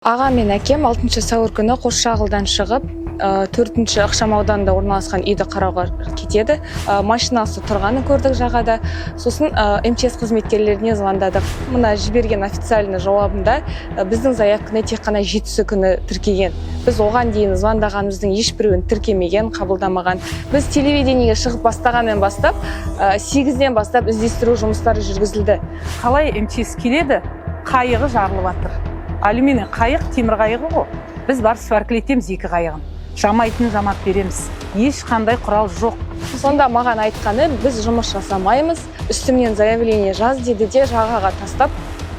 Аға мен әкем 6 сәуір күні Қосшағылдан шығып, 4 ықшам ауданында орналасқан үйді қарауға кетеді. Машинасы тұрғанын көрдік жағада. Сосын МЧС қызметкерлеріне звондадық. Мына жіберген официальный жауабында біздің заявканы тек қана 7 күні тіркеген. Біз оған дейін звондағанымыздың ешбіреуін тіркемеген, қабылдамаған. Біз телевидениеге шығып бастағаннан бастап, 8-ден бастап іздестіру жұмыстары жүргізілді. Қалай МЧС келеді? Қайығы жарылып жатыр. Алюминий қайық, темір қайығы ғой. Біз бар сваркілетеміз 2 қайығын. Жамайтын жамап береміз. Ешқандай құрал жоқ. Сонда маған айтқаны, біз жұмыс жасамаймыз, үстімнен заявление жаз деді де жағаға тастап,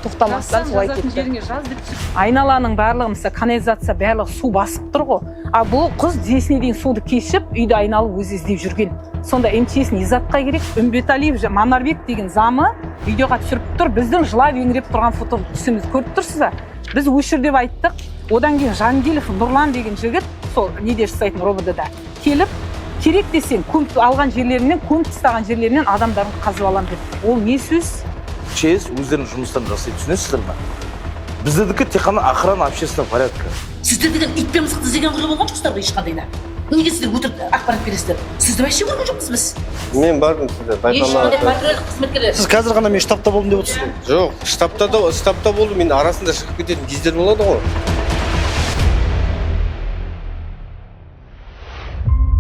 тоқтамастан солай кетті. Айналаның барлығы, мысалы, канализация барлығы су басып тұр ғой. А бұл қыз десіне дейін суды кешіп, үйді айналып өзі іздеп жүрген. Сонда МЧС не затқа керек? Үмбеталиев Манарбек деген замы видеоға түсіріп тұр. Біздің жылап еңіреп тұрған фото түсіміз көріп тұрсыз ба? Біз өшір деп айттық. Одан кейін Жангелов Нұрлан деген жігіт, сол неде жасайтын рободыда келіп, керек десең, көміп алған жерлерінен, көміп тастаған жерлерінен адамдарын қазып алам деп. Ол не сөз? МЧС өздерінің жұмыстарын жасайды, түсінесіздер ме? Біздердікі тек қана охрана общественного порядка. Сіздер деген итпен мысықты іздеген құлы болған жоқсыздар ғой ешқандай да. Неге сіздер өтірік ақпарат бересіздер? Сізді вообще көрген жоқпыз біз. Мен бардым сізде, ешқандай патрульдік қызметкерлер. Сіз қазір ғана мен штабта болдым деп отырсыз ғой? Жоқ, штабта болдым, мен арасында шығып кететін кездер болады ғой.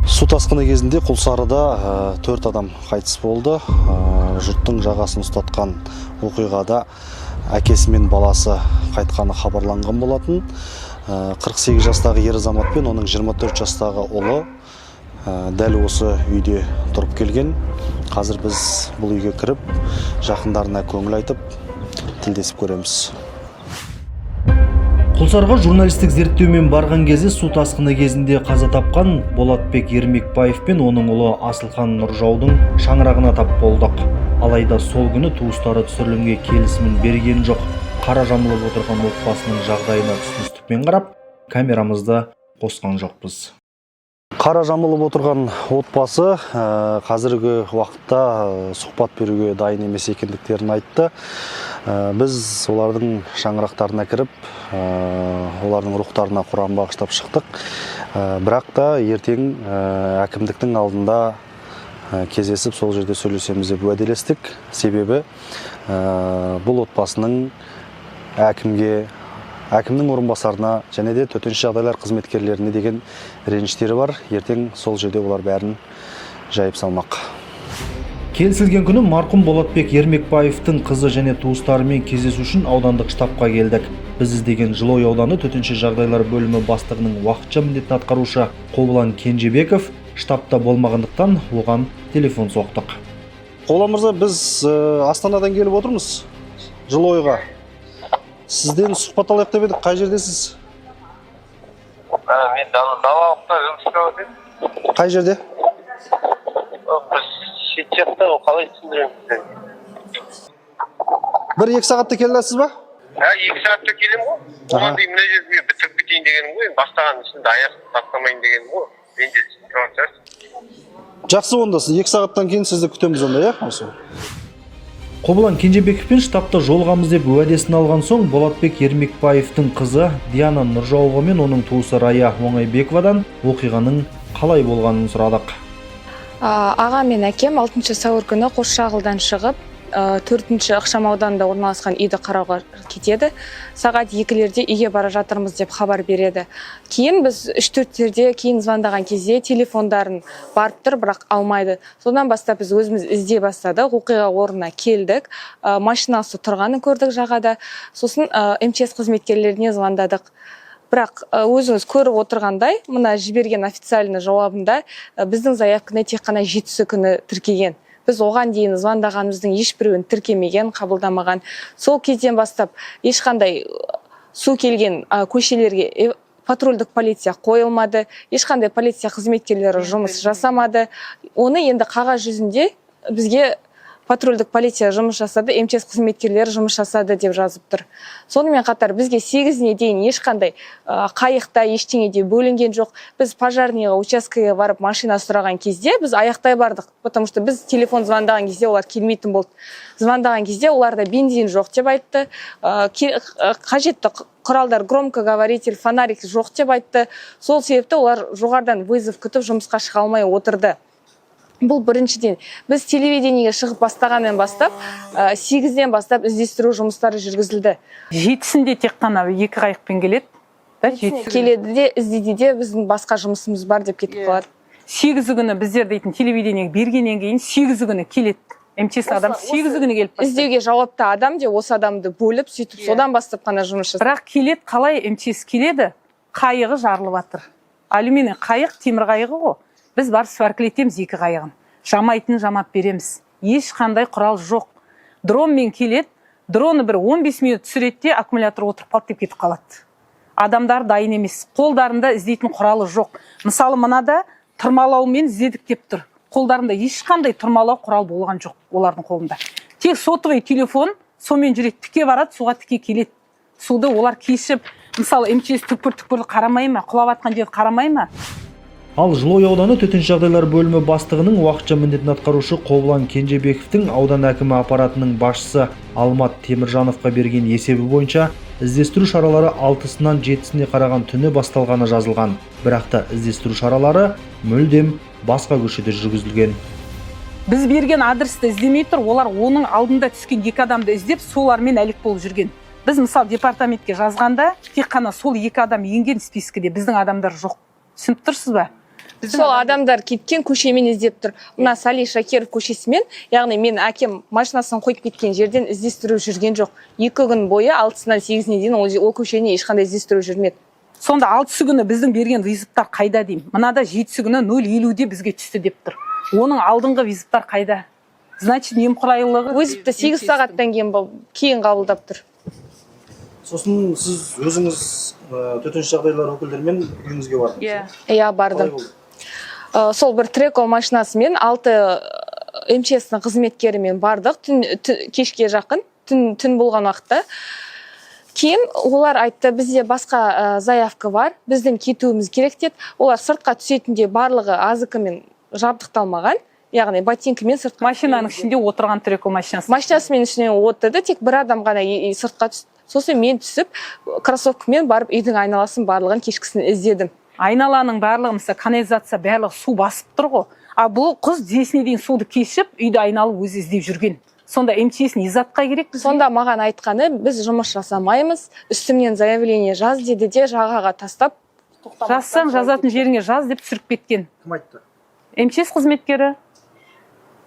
Су тасқыны кезінде Құлсарыда 4 адам қайтыс болды. Жұрттың жағасын ұстатқан оқиғада әкесі мен баласы қайтқаны хабарланған болатын. 48 жастағы ер азамат пен оның 24 жастағы ұлы дәл осы үйде тұрып келген. Қазір біз бұл үйге кіріп, жақындарына көңіл айтып, тілдесіп көреміз. Құлсарға журналистік зерттеумен барған кезде су тасқыны кезінде қаза тапқан Болатбек Ермекбаев пен оның ұлы Асылхан Нұржаудың шаңырағына тап болдық. Алайда сол күні туыстары түсірілімге келісімін берген жоқ. Қара жамылып отырған отбасының жағдайына түсіністікпен қарап, камерамызды қосқан жоқпыз. Қара жамылып отырған отбасы қазіргі уақытта сұхбат беруге дайын емес екендіктерін айтты. Біз олардың шаңырақтарына кіріп, олардың рухтарына Құран бағыштап шықтық. Бірақ та ертең әкімдіктің алдында кездесіп, сол жерде сөйлесеміз деп уәделестік. Себебі бұл отбасының әкімнің орынбасарына және де төтенше жағдайлар қызметкерлеріне деген реніштері бар. Ертең сол жерде олар бәрін жайып салмақ. Келісілген күні марқұм Болатбек Ермекбаевтың қызы және туыстарымен кездесу үшін аудандық штабқа келдік. Біз іздеген Жылой ауданы төтенше жағдайлар бөлімі бастығының уақытша міндетін атқарушы Қобылан Кенжебеков штабта болмағандықтан оған телефон соқтық. Қобылан мырза, біз Астанадан келіп отырмыз Жылойға. Сізден сұхбат алайық деп едік, қай жердесіз? Мен далалықта жұмыс істеп отырмын. Қай жерде? Біз шет жақта қалай түсіндіремін сіздерге? 1-2 сағатта келесіз ба? 2 сағатта келем ғой. Оған дейін мына жерде бітіріп кетейін дегенім ғой. Бастаған ішінде аяқсыз тастамайын дегенім ғой. Мен де тұрған шығарсыз. Жақсы, онда 2 сағаттан кейін сізді күтеміз онда, осы. Қобылан Кенжебековпен штабта жолығамыз деп уәдесін алған соң, Болатбек Ермекбаевтың қызы Диана Нұржауова мен оның туысы Рая Оңайбековадан оқиғаның қалай болғанын сұрадық. Аға мен әкем 6 сәуір күні Қосшағылдан шығып, 4 ықшам ауданында орналасқан үйді қарауға кетеді. Сағат 2-лерде үйге бара жатырмыз деп хабар береді. Кейін біз 3-4-терде кейін звондаған кезде телефондарын барып тұр, бірақ алмайды. Содан бастап біз өзіміз іздей бастадық, оқиға орнына келдік. Машинасы тұрғанын көрдік жағада. Сосын МЧС қызметкерлеріне звондадық. Бірақ өзіңіз көріп отырғандай, мына жіберген официальный жауабында біздің заявканы тек қана 7 күні тіркеген. Біз оған дейін звондағанымыздың ешбіреуін тіркемеген, қабылдамаған. Сол кезден бастап ешқандай су келген көшелерге патрульдік полиция қойылмады, ешқандай полиция қызметкерлері жұмыс жасамады. Оны енді қағаз жүзінде бізге патрульдік полиция жұмыс жасады, МЧС қызметкерлері жұмыс жасады деп жазып тұр. Сонымен қатар бізге 8-не дейін ешқандай қайықта ештеңеде бөлінген жоқ. Біз пожарныйға учаскеге барып машина сұраған кезде біз аяқтай бардық, потому что біз телефон звондаған кезде олар келмейтін болды. Звондаған кезде оларда бензин жоқ деп айтты. Қажетті құралдар громкоговоритель, фонарик жоқ деп айтты. Сол себепті олар жоғарыдан вызов күтіп жұмысқа шыға алмай отырды. Бұл біріншіден. Біз телевидениеге шығып бастағаннан бастап, 8-ден бастап іздестіру жұмыстары жүргізілді. 7-сінде тек қана 2 қайықпен келеді. Келеді де, іздейді де, біздің басқа жұмысымыз бар деп кетіп қалады. 8 күні біздер дейтін телевидениеге бергеннен кейін 8 күні келеді. МЧС адам 8 күні келіп бастайды. Іздеуге жауапты адам де осы адамды бөліп, сөйтіп содан бастап қана жұмыс жасайды. Бірақ келеді, қалай МЧС келеді? Қайығы жарылып жатыр. Алюминий қайық, темір қайығы ғой. Біз бар сваркілетеміз 2 қайығын. Жамайтын жамап береміз. Ешқандай құрал жоқ. Дронмен келеді, дроны бір 15 минут түсіретте аккумулятор отырып қалды деп кетіп қалады. Адамдар дайын емес. Қолдарында іздейтін құралы жоқ. Мысалы, мынада тұрмалаумен іздедік деп тұр. Қолдарында ешқандай тұрмалау құрал болған жоқ олардың қолында. Тек сотовый телефон, сонымен жүреді, тіке барады, суға тіке келеді. Суды олар кешіп, мысалы, МЧС түкпір-түкпірлі қарамай ма, құлап атқан жерді қарамай ма? Ал Жылой ауданы төтенше жағдайлар бөлімі бастығының уақытша міндетін атқарушы Қобылан Кенжебековтің аудан әкімі аппаратының басшысы Алмат Теміржановқа берген есебі бойынша іздестіру шаралары 6-сынан 7-сіне қараған түні басталғаны жазылған. Бірақ та іздестіру шаралары мүлдем басқа көшеде жүргізілген. Біз берген адресті іздемей тұр, олар оның алдында түскен 2 адамды іздеп, солармен әлек болып жүрген. Біз мысалы департаментке жазғанда, тек қана сол 2 адам енген спискіде біздің адамдар жоқ. Түсініп тұрсыз ба? Сол адамдар кеткен көшемен іздеп тұр. Мына Сали Шакиров көшесімен, яғни мен әкем машинасын қойып кеткен жерден іздестіру жүрген жоқ. 2 күн бойы 6-сынан 8-не дейін ол көшені ешқандай іздестіру жүрмеді. Сонда 6 күні біздің берген визиттар қайда деймін? Мынада 7 күні 0,50-де бізге түсті деп тұр. Оның алдыңғы визиттар қайда? Значит, немқұрайлылығы... Визитті 8 сағаттан кейін қабылдап тұр. Сосын сіз өзіңіз төтенше жағдайлар өкілдерімен үйіңізге бардыңыз? Иә, бардым. Сол бір трекол машинасымен 6 МЧС-ның қызметкерімен бардық, кешке жақын, түн болған уақытта. Кейін олар айтты, бізде басқа заявка бар, біздің кетуіміз керек деді. Олар сыртқа түсетінде барлығы азыкымен жабдықталмаған, яғни ботинкімен сыртқа. Машинаның ішінде отырған трекол машинасы. Машинасымен ішіне отырды, тек бір адам ғана сыртқа түсті. Сосын мен түсіп, кроссовкамен барып үйдің айналасын барлығын кешкісін іздедім. Айналаның барлығы, мысалы, канализация барлығы су басып тұр ғой. А бұл қыз тізесіне дейін суды кешіп, үйді айналып өзі іздеп жүрген. Сонда МЧС не затқа керек? Сонда маған айтқаны, біз жұмыс жасамаймыз, үстімнен заявление жаз деді де жағаға тастап. Жазсаң, жазатын жеріңе жаз деп түсіріп кеткен. Кім айтты? МЧС қызметкері.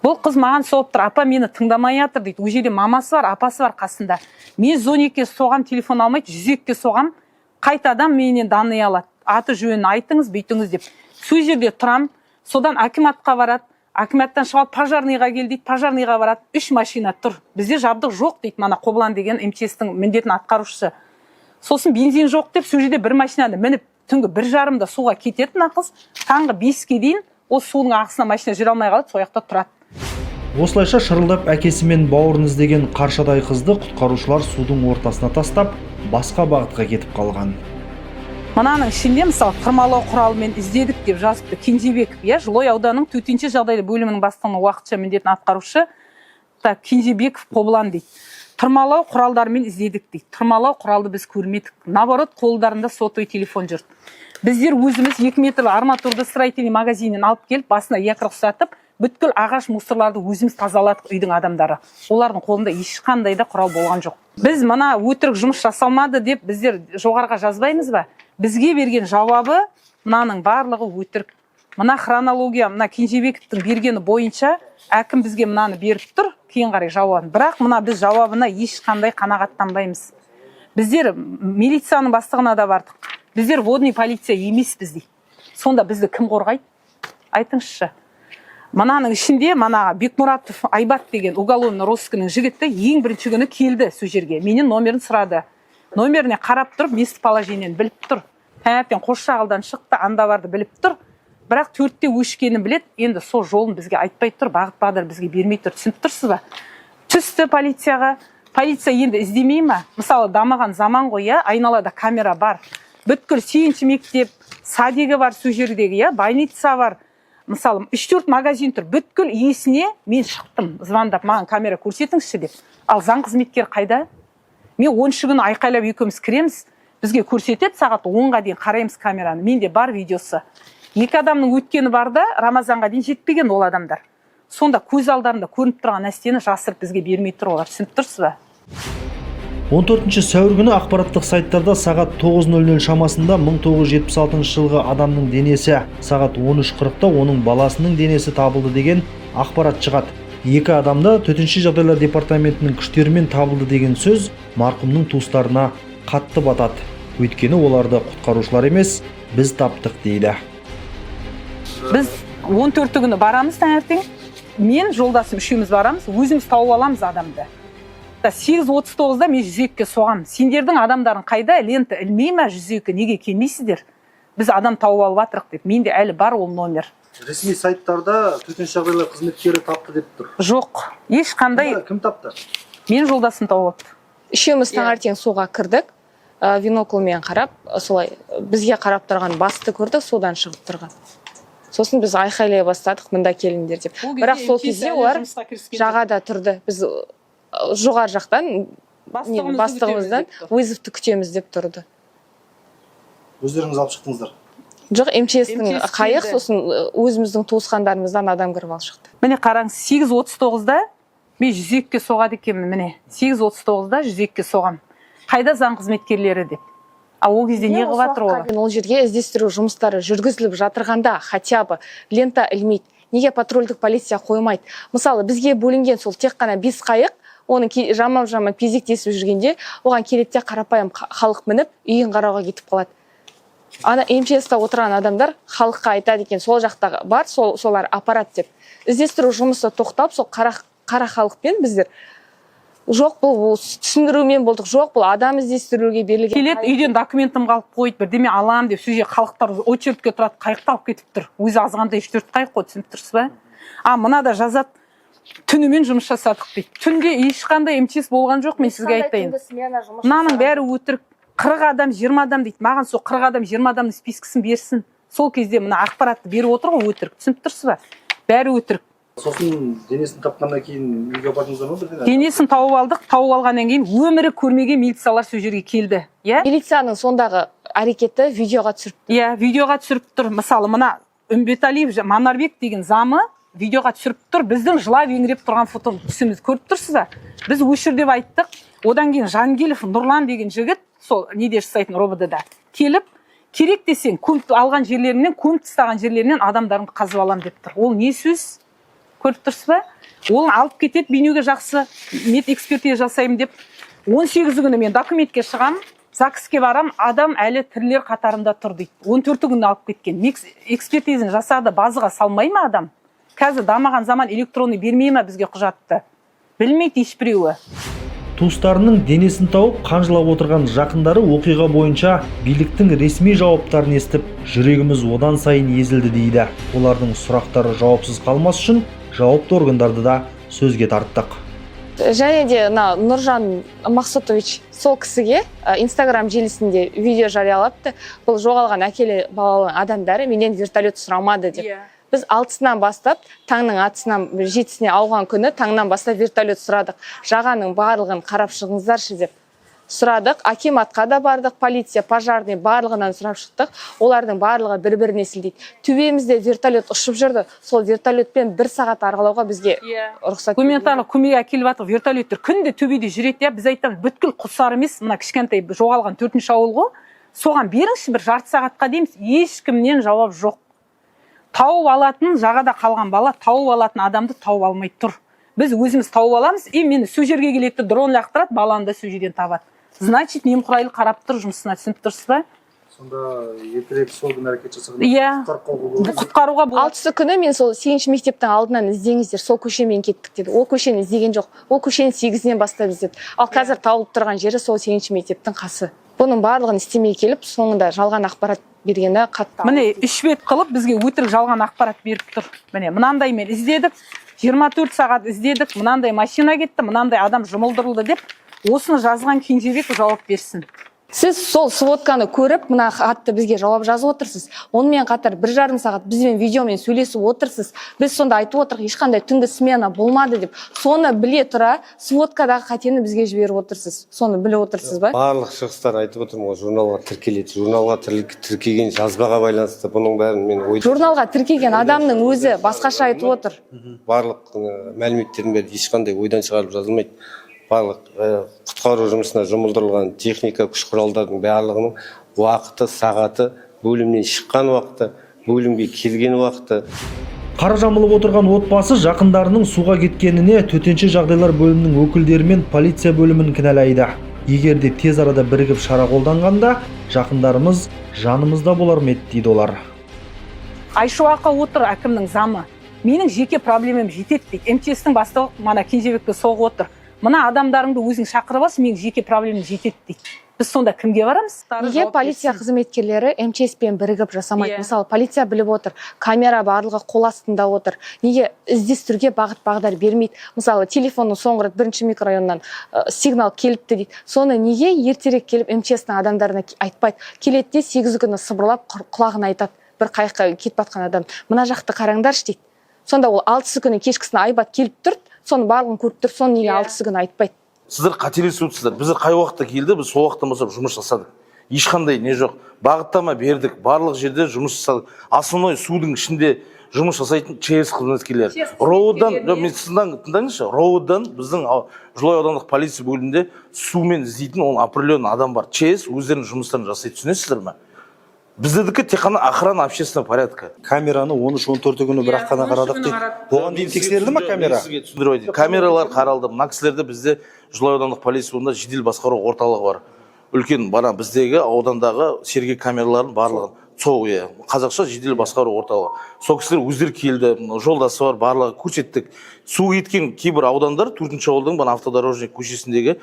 Бұл қыз маған соғып тұр, апа мені тыңдамай жатыр дейді. Ол жерде мамасы бар, апасы бар қасында. Мен 112-ке соғам, телефон алмайды, 102-ке соғам, қайтадан менен даны алады. Аты жөнін айтыңыз, бүйтіңіз деп. Сол жерде тұрам, содан акиматқа барады. Акиматтан шығып пожарныйға кел дейді, пожарныйға барады. 3 машина тұр. Бізде жабдық жоқ дейді, мана Қобылан деген МЧС-тің міндетін атқарушысы. Сосын бензин жоқ деп, сол жерде бір машинаны мініп, түнгі 1:30-да суға кетеді мына қыз. Таңғы 5-ке дейін ол судың ағысына машина жүре алмай қалады, сол жақта тұрады. Осылайша шырылдап әкесі мен бауырын іздеген қаршадай қызды құтқарушылар судың ортасына тастап, басқа бағытқа кетіп қалған. Мынаның ішінде, мысалы, тұрмалау құралымен іздедік деп жазыпты Кенжебеков, Жылой ауданының төтенше жағдайлар бөлімінің бастығының уақытша міндетін атқарушы Кенжебеков Қобылан дейді. Тұрмалау құралдарымен іздедік дейді. Тұрмалау құралды біз көрмедік. Наоборот, қолдарында сотовый телефон жүрді. Біздер өзіміз 2 метрлі арматурды строительный магазиннен алып келіп, басына якорь ұстатып, бүткіл ағаш мусорларды өзіміз тазаладық үйдің адамдары. Олардың қолында ешқандай да құрал болған жоқ. Біз мына өтірік жұмыс жасалмады деп біздер жоғарыға жазбаймыз ба? Бізге берген жауабы мынаның барлығы өтірік. Мына хронология, мына Кенжебековтің бергені бойынша әкім бізге мынаны беріп тұр, кейін қарай жауабын. Бірақ мына біз жауабына ешқандай қанағаттанбаймыз. Біздер милицияның бастығына да бардық. Біздер водный полиция емес біздей. Сонда бізді кім қорғайды? Айтыңызшы. Мынаның ішінде мана Бекмұратов Айбат деген уголовный розыскінің жігіті ең бірінші күні келді сол жерге. Менен номерін сұрады. Номеріне қарап тұрып, местоположениені біліп тұр. Таңертең Қосшағылдан шықты, анда барды біліп тұр. Бірақ 4-те өшкенін білет, енді сол жолын бізге айтпай тұр, бағыт бағдар бізге бермей тұр. Түсініп тұрсыз ба? Түсті полицияға. Полиция енді іздемей ма? Мысалы, дамыған заман ғой, айналада камера бар. Бүткіл сегізінші мектеп, садигі бар сол жердегі, больница бар. Мысалы, 3-4 магазин тұр. Бүткіл иесіне мен шықтым, звондап, маған камера көрсетіңізші деп. Ал заң қызметкер қайда? Мен 10 күні айқайлап екеуміз кіреміз. бізге көрсетеді, сағат 10-ға дейін қараймыз камераны. Менде бар видеосы. 2 адамның өткені бар да, Рамазанға дейін жетпеген ол адамдар. Сонда көз алдарында көрініп тұрған нәрсені жасырып бізге бермей тұр олар. Түсініп тұрсыз ба? 14 сәуір күні ақпараттық сайттарда сағат 9:00 шамасында 1976 жылғы адамның денесі, сағат 13:40-та оның баласының денесі табылды деген ақпарат шығады. 2 адамда төтенше жағдайлар департаментінің күштерімен табылды деген сөз марқұмның туыстарына қатты батады. Өйткені оларды құтқарушылар емес, біз таптық дейді. Біз 14 күні барамыз таңертең. Мен жолдасым үшеуміз барамыз, өзіміз тауып аламыз адамды. 8:39-да мен 102-ге соғамын. Сендердің адамдарын қайда? Лента ілмей ма 102, неге келмейсіздер? Біз адам тауып алып жатырық деп. Менде әлі бар ол номер. Ресми сайттарда төтенше жағдайлар қызметкері тапты деп тұр. Жоқ, ешқандай. Кім тапты? Мен жолдасым тауып алыпты. Үшеуміз таңертең суға кірдік, бинокльмен қарап, солай бізге қарап тұрған басты көрдік, судан шығып тұрған. Сосын біз айқайлай бастадық, мында келіңдер деп. Бірақ сол кезде олар жағада тұрды. Біз жоғары жақтан бастығымыздан вызовты күтеміз деп тұрды. Өздеріңіз алып шықтыңыздар? Жоқ, МЧС-ның қайық, сосын өзіміздің туысқандарымыздан адам кіріп алып шықты. Міне қараңыз, 8:39-да мен 102-ге соғады екенмін, міне. 8:39-да 102-ге соғам. Қайда заң қызметкерлері деп. Ол кезде не қылып жатыр олар? Ол жерге іздестіру жұмыстары жүргізіліп жатырғанда хотя бы лента ілмейді. Неге патрульдік полиция қоймайды? Мысалы, бізге бөлінген сол тек қана 5 қайық, оның жаман кезектесіп жүргенде, оған келетте қарапайым халық мініп, үйін қарауға кетіп қалады. Ана МЧС-та отырған адамдар халыққа айтады екен, сол жақта бар, солар аппарат деп. Іздестіру жұмысы тоқтап, сол қара халықпен біздер жоқ, бұл түсіндірумен болдық, жоқ, бұл адам іздестіруге берілген. Келет, үйден документім қалып қойды, бірдеме алам деп, сөзге халықтар очередке тұрады, қайықты алып кетіп тұр. Өзі азғанда 3-4 қайық қой, түсініп тұрсыз ба? Мына да жазады, түнімен жұмыс жасадық дейді. Түнде ешқандай МЧС болған жоқ, мен сізге айтайын. Мынаның бәрі өтірік. 40 адам, 20 адам дейді. Маған сол 40 адам, 20 адамның спискісін берсін. Сол кезде мына ақпаратты беріп отыр ғой, өтірік. Түсініп тұрсыз ба? Бәрі өтірік. Сосын денесін тапқаннан кейін үйге бардыңыздар ма? Денесін тауып алдық, тауып алғаннан кейін өмірі көрмеген милициялар сол жерге келді. Милицияның сондағы әрекеті видеоға түсіріп. Видеоға түсіріп тұр. Мысалы, мына Үмбеталиев Манарбек деген замы видеоға түсіріп тұр. Біздің жылап еңіреп тұрған фотоны түсіміз көріп тұрсыз ба? Біз өшір деп айттық. Одан кейін Жангелов Нұрлан деген жігіт, сол неде жасайтын рободыда келіп, керек десең, көміп алған жерлерінен, көміп тастаған жерлерінен адамдарын қазып алам деп тұр. Ол не сөз? Көріп тұрсыз ба? Ол алып кетеді, бейнеуге жақсы медэкспертиза жасаймын деп. 18 күні мен документке шығам, ЗАГСке барам, адам әлі тірілер қатарында тұр дейді. 14 күні алып кеткен. Экспертизаны жасады, базыға салмай ма адам? Қазір дамаған заман электронный бермей ма бізге құжатты? Білмейді ешбіреуі. Туыстарының денесін тауып, қанжылап отырған жақындары оқиға бойынша биліктің ресми жауаптарын естіп, жүрегіміз одан сайын езілді дейді. Олардың сұрақтары жауапсыз қалмас үшін жауапты органдарды да сөзге тарттық. Және де Нұржан Мақсұтович сол кісіге Инстаграм желісінде видео жариялапты. Бұл жоғалған әкелі балалы адамдары менен вертолет сұрамады деп. Біз 6-сынан бастап, таңның 6-сынан 7-сіне ауған күні таңнан бастап вертолет сұрадық. Жағаның барлығын қарап шығыңыздаршы деп сұрадық. Акиматқа да бардық, полиция, пожарный барлығынан сұрап шықтық. Олардың барлығы бір-біріне сілдейді. Төбемізде вертолет ұшып жүрді. Сол вертолетпен 1 сағат арғалауға бізге рұқсат. Гуманитарлық көмек әкеліп жатыр вертолеттер. Күнде төбеде жүреді. Біз айтамыз, бүткіл Құлсары емес, мына кішкентай жоғалған 4-ші ауыл ғой. Соған беріңізші бір жарты сағатқа дейміз. Ешкімнен жауап жоқ. Тауып алатын, жағада қалған бала тауып алатын адамды тауып алмай тұр. Біз өзіміз тауып аламыз, мені сол жерге келетті дрон лақтырады, баланы да сол жерден табады. Значит, немқұрайлы қарап тұр жұмысына, түсініп тұрсыз ба? Сонда ертерек сол күні әрекет жасаған. Құтқаруға болады. 6-сы күні мен сол 8-ші мектептің алдынан іздеңіздер, сол көшемен кеттік деді. Ол көшені іздеген жоқ. Ол көшені 8-нен бастап іздеді. Ал қазір тауып тұрған жері сол 8-ші мектептің қасы. Бұның барлығын істемей келіп, соңында жалған ақпарат бергені қатты. Міне 3 бет қылып бізге өтірік жалған ақпарат беріп тұр. Міне мынандай мен іздедік, 24 сағат іздедік, мынандай машина кетті, мынандай адам жұмылдырылды деп, осыны жазған Кенжебек жауап берсін. Сіз сол сводканы көріп, мына хатты бізге жауап жазып отырсыз. Онымен қатар 1,5 сағат бізбен видеомен сөйлесіп отырсыз. Біз сонда айтып отырық, ешқандай түнгі смена болмады деп. Соны біле тұра, сводкадағы қатені бізге жіберіп отырсыз. Соны біле отырсыз ба? Барлық шығыстар айтып отырмын ғой, журналға тіркеледі. Журналға тіркеген жазбаға байланысты бұның бәрін мен ой. Журналға тіркеген адамның өзі басқаша айтып отыр. Барлық мәліметтердің бәрі ешқандай ойдан шығарылып жазылмайды. Барлық құтқару жұмысына жұмылдырылған техника, күш құралдардың барлығының уақыты, сағаты, бөлімнен шыққан уақыты, бөлімге келген уақыты. Қара жамылып отырған отбасы жақындарының суға кеткеніне төтенше жағдайлар бөлімінің өкілдері мен полиция бөлімін кінәлайды. Егер де тез арада бірігіп шара қолданғанда, жақындарымыз жанымызда болар ма еді дейді олар. Айшуаққа отыр әкімнің замы. Менің жеке проблемам жетеді дейді. МЧС-тің бастығы мана Кенжебекті соғып отыр. Мына адамдарыңды өзің шақырып алсын, менің жеке проблемам жетеді дейді. Біз сонда кімге барамыз? Неге полиция қызметкерлері МЧС-пен бірігіп жасамайды? Мысалы, полиция біліп отыр, камера барлығы қол астында отыр. Неге іздестіруге бағыт-бағдар бермейді? Мысалы, телефонның соңғы рет 1-ші микрорайоннан сигнал келіпті дейді. Соны неге ертерек келіп МЧС-ның адамдарына айтпайды? Келеді де 8 күні сыбырлап құлағына айтады. Бір қайыққа кетіп батқан адам. Мына жақты қараңдаршы дейді. Сонда ол 6 күні кешкісін айбат келіп тұрды. Соны барлығын көріп тұр, соны неге 6 күні айтпайды? Сіздер қателесіп отырсыздар. Біздер қай уақытта келді, біз сол уақыттан бастап жұмыс жасадық. Ешқандай не жоқ. Бағыттама бердік, барлық жерде жұмыс жасадық. Основной судың ішінде жұмыс жасайтын ЧС қызметкерлері. Роудан, мен сіздің тыңдаңызшы, Роудан біздің Жылой аудандық полиция бөлімінде сумен іздейтін ол определенный адам бар. ЧС өздерінің жұмыстарын жасайды, түсінесіздер ме? Біздердікі тек қана охрана общественного порядка. Камераны 13-14 күні бірақ қана қарадық дейді. Оған дейін тексерілді ма камера? Камералар қаралды. Мына кісілерде бізде Жылой аудандық полиция бөлімінде жедел басқару орталығы бар. Үлкен бана біздегі аудандағы сергек камераларын барлығын сол қазақша жедел басқару орталығы. Сол кісілер өздері келді, жолдасы бар, барлығы көрсеттік. Су кеткен кейбір аудандар, 4-ші ауылдың бана автодорожник көшесіндегі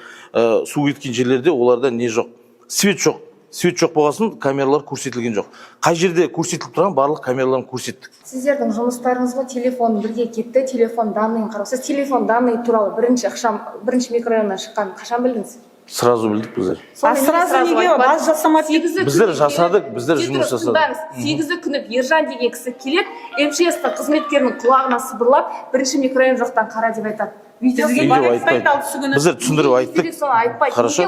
су кеткен жерлерде оларда не жоқ? Свет жоқ. Свет жоқ болғасын, камералар көрсетілген жоқ. Қай жерде көрсетіліп тұрған барлық камераларын көрсеттік. Сіздердің жұмыстарыңызға телефон бірге кетті, телефон данныйын қарау. Сіз телефон данные туралы 1-ші микрорайоннан шыққан қашан білдіңіз? Сразу білдік біздер. Сразу неге баз жасамады? Біздер жасадық, біздер жұмыс жасадық. 8 күні Ержан деген кісі келеді, МЧС-тің қызметкерінің құлағына сыбырлап, 1-ші микрорайон жоқтан қара деп айтады. Біздер түсіндіріп айттық. Хорошо.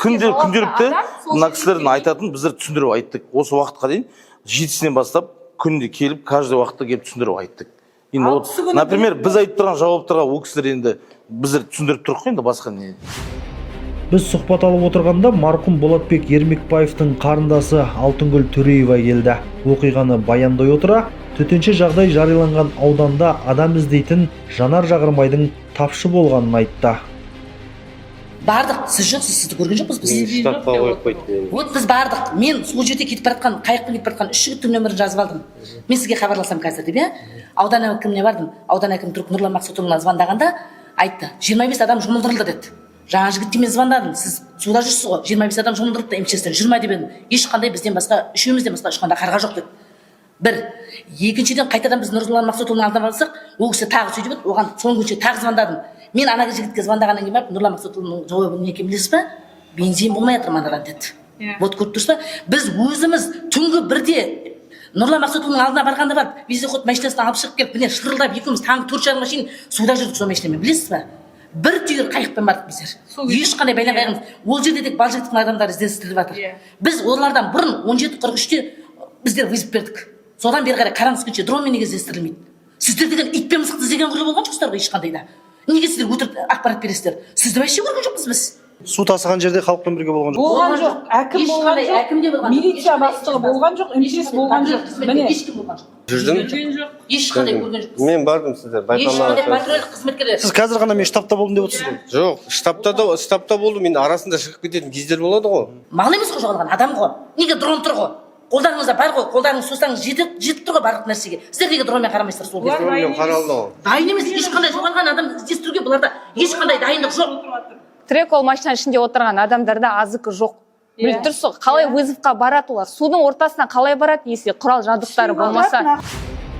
Күнделікті мына кісілердің айтатын біздер түсіндіріп айттық. Осы уақытқа дейін 7-сінен бастап күнде келіп, каждый уақытта келіп түсіндіріп айттық. Например, біз айтып тұрған жауаптарға ол кісілер енді біздер түсіндіріп тұрық енді басқа не. Біз сұхбат алып отырғанда марқұм Болатбек Ермекбаевтың қарындасы Алтынгүл Төреева келді. Оқиғаны баяндай отыра, төтенше жағдай жарияланған ауданда адам іздейтін Жанар Жағырмайдың тапшы болғанын айтты. Бардық, сіз жоқсыз, сізді көрген жоқпыз біз. Штабқа қойып қойды. Вот біз бардық. Мен сол жерде кетіп баратқан, қайықпен кетіп баратқан 3 жігіттің нөмірін жазып алдым. Мен сізге хабарласам қазір деп, аудан әкіміне бардым. Аудан әкімі тұрып Нұрлан Мақсатұлына звондағанда айтты, 25 адам жұмылдырылды деді. Жаңа жігітке мен звондадым. Сіз суда жүрсіз ғой, 25 адам жұмылдырылды, МЧС-тен жүрмә деп едім. Ешқандай бізден басқа, үшеумізден басқа ешқандай қарға жоқ деді. Бір. Екіншіден қайтадан біз Нұрлан Мақсатұлының алдына барсақ, ол кісі тағы сөйтіп еді, оған соңғы күнше тағы звондадым. Мен ана жігітке звондағаннан кейін барып Нұрлан Мақсатұлының жауабы не екенін білесіз бе? Бензин болмай жатыр мынадан деді. Вот көріп тұрсыз ба? Біз өзіміз түнгі 1-де Нұрлан Мақсатұлының алдына барғанда барып, вездеход машинасынан алып шығып келіп, міне шырылдап екеуміз таңғы 4:30 машин суда жүрдік сол машинамен, білесіз бе? Бір түйір қайықпен бардық біздер. Ешқандай байлан қайығымыз. Ол жерде тек балжігіттің адамдары іздестіріліп жатыр. Біз олардан бұрын 17:43-те біздер вызов бердік. Содан бері қарай қараңыз күнше дронмен неге іздестірілмейді? Сіздер деген ит пен мысықты іздеген құрлы болған жоқсыздар ғой ешқандай да. Неге сіздер өтірік ақпарат бересіздер? Сізді вообще көрген жоқпыз біз. Су тасыған жерде халықпен бірге болған жоқ. Болған жоқ, әкім болған жоқ, милиция бастығы болған жоқ, МЧС болған жоқ. Міне ешкім болған жоқ. Жүрдім? Ешқандай көрген жоқпыз. Мен бардым сіздер, Ешқандай байқамаған. патрульдік қызметкерлер. Сіз қазір ғана мен штабта болдым деп отырсыз ғой. Жоқ, штабта болдым, мен арасында шығып кететін кездер болады ғой. Мал емес қой жоғалған, адам ғой. Неге дрон тұр ғой? Қолдарыңызда бар ғой, қолдарыңыз созсаңыз жетіп тұр ғой барлық нәрсеге. Сіздер неге дронмен қарамайсыздар сол кезде? Дронмен қаралды ғой. Дайын емес, ешқандай жоғалған адам іздестіруге бұларда ешқандай дайындық жоқ. Трекол машинаның ішінде отырған адамдарда азықы жоқ. Біліп тұрсыз, қалай вызовқа барады олар? Судың ортасына қалай барады, если құрал жабдықтары болмаса?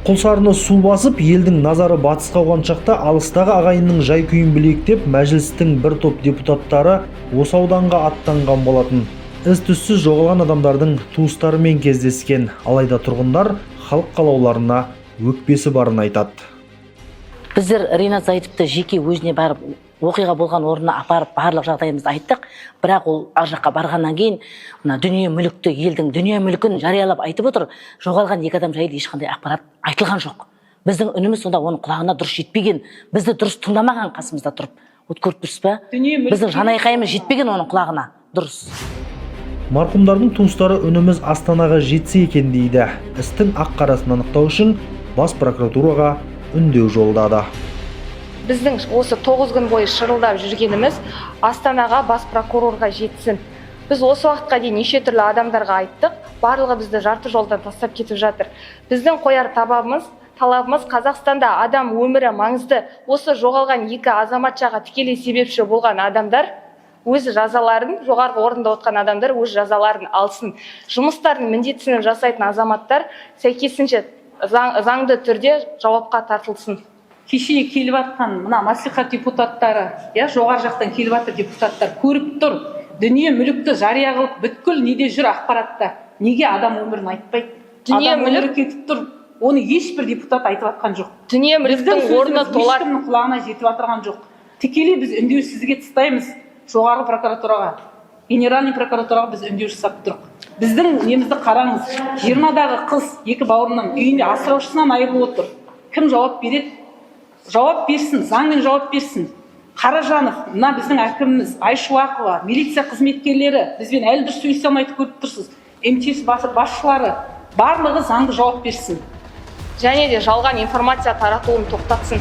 Құлсарыны су басып, елдің назары батысқа ауған шақта алыстағы ағайынның жай күйін білейік деп мәжілістің бір топ депутаттары осы ауданға аттанған болатын. Із-түссіз жоғалған адамдардың туыстарымен кездескен, алайда тұрғындар халық қалауларына өкпесі барын айтады. Біздер Ринат Зайытовты жеке өзіне барып, оқиға болған орнына апарып барлық жағдайымызды айттық, бірақ ол ар жаққа барғаннан кейін мына дүние мүлікті, елдің дүние мүлкін жариялап айтып отыр. Жоғалған 2 адам жайлы ешқандай ақпарат айтылған жоқ. Біздің үніміз сонда оның құлағына дұрыс жетпеген, бізді дұрыс тыңдамаған қасымызда тұрып. От көріп тұрсыз ба? Біздің жанайқайымыз жетпеген оның құлағына дұрыс. Марқұмдардың туыстары үніміз Астанаға жетсе екен дейді. Істің ақ-қарасын анықтау үшін бас прокуратураға үндеу жолдады. Біздің осы 9 күн бойы шырылдап жүргеніміз Астанаға бас прокурорға жетсін. Біз осы уақытқа дейін неше түрлі адамдарға айттық, барлығы бізді жарты жолдан тастап кетіп жатыр. Біздің қояр талабымыз Қазақстанда адам өмірі маңызды. Осы жоғалған 2 азаматшаға тікелей себепші болған адамдар өз жазаларын, жоғарғы орында отқан адамдар өз жазаларын алсын. Жұмыстарын міндетсініп жасайтын азаматтар сәйкесінше заңды түрде жауапқа тартылсын. Кеше келіп атқан мына мәслихат депутаттары, жоғары жақтан келіп атыр депутаттар көріп тұр. Дүние мүлікті жария қылып, бүткіл неде жүр ақпаратта. Неге адам өмірін айтпайды? Адам өмірі кетіп тұр. Оны ешбір депутат айтып атқан жоқ. Дүние мүліктің орны толар. Ешкімнің құлағына жетіп атырған жоқ. Тікелей біз үндеу сізге тастаймыз. Жоғарғы прокуратураға, генеральный прокуратураға біз үндеу жасап тұрық. Біздің немізді қараңыз. 20-дағы қыз 2 бауырынан үйінде асыраушысынан айырылып отыр. Кім жауап береді? Жауап берсін, заңмен жауап берсін. Қаражанов, мына біздің әкіміміз, Айшуақова, милиция қызметкерлері, бізбен әлі дұрыс сөйлесе алмайды көріп тұрсыз. МЧС басшылары, барлығы заңды жауап берсін. Және де жалған информация таратуын тоқтатсын.